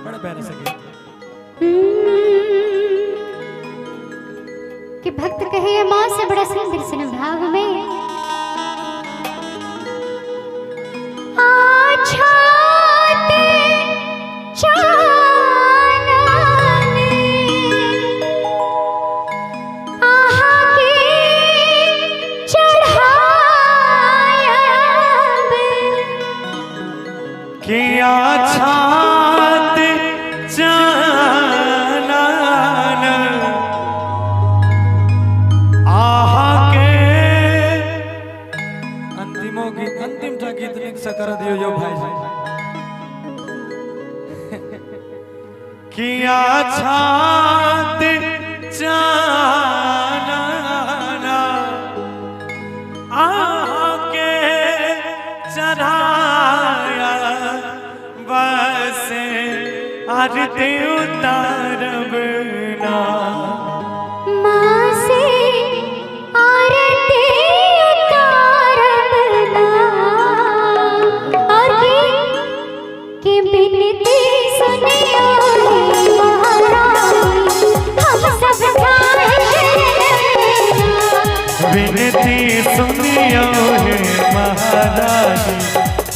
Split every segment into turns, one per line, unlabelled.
बड़े प्यारे से गीत
कि भक्त कहे माँ से बड़ा सुंदर सन भाव में
किया छात चानन आहा के अंतिमों गीत अंतिम था गीत लिख सकर दियो जो भाई जी किया छात चानन आहा के चढ़ाया बसे आरती उतारब ना
माँ से आरती उतारब ना और कि बिनती सुनियो महारानी हम सब
विनती सुनियो हे महारानी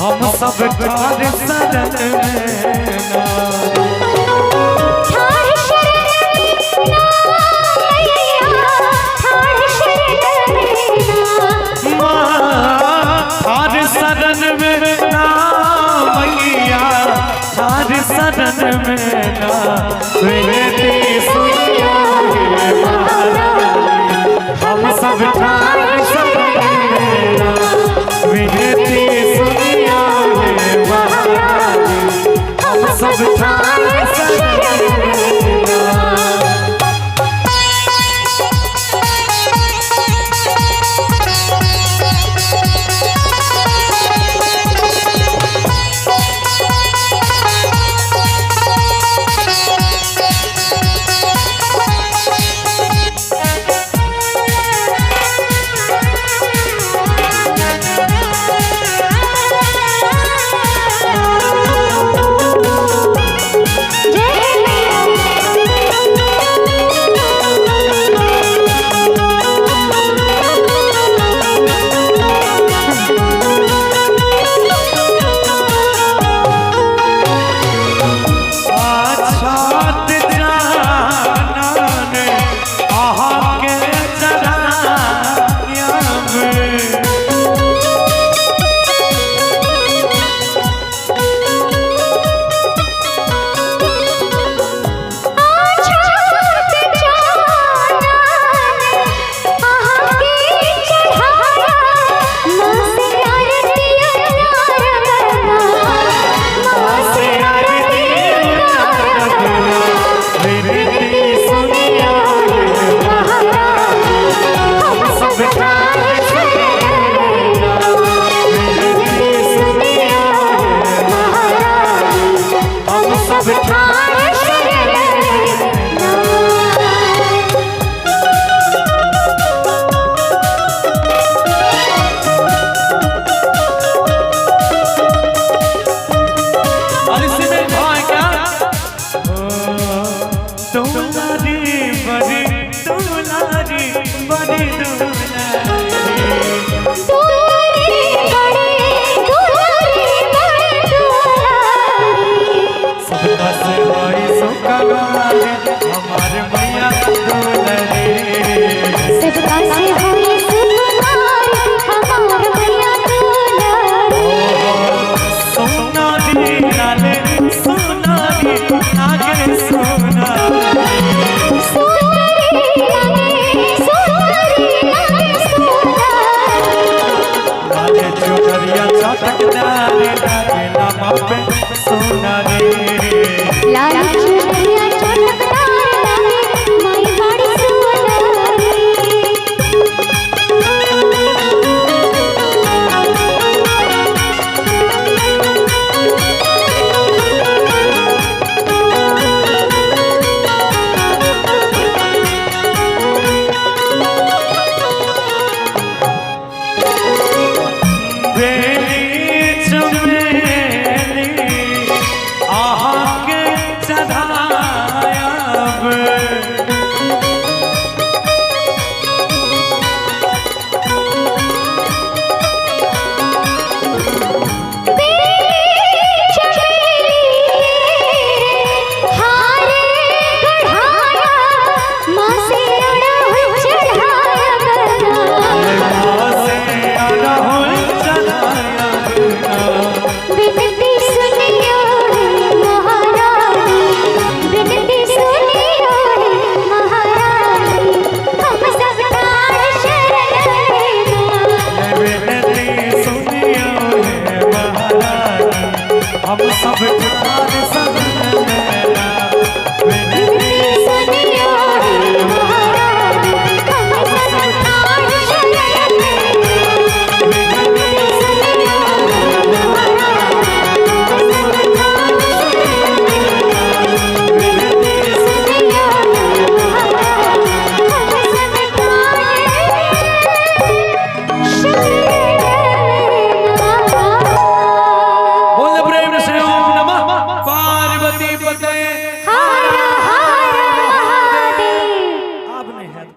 हम सब ठार शरण में ना
ठार शरण में
ठार शरण में ना मैया ठार शरण में ना विनती सुनियो हे महारानी हम सब ठार शरण में ना विनती सुनियो हे महारानी हम सब ठार शरण में ना
लाल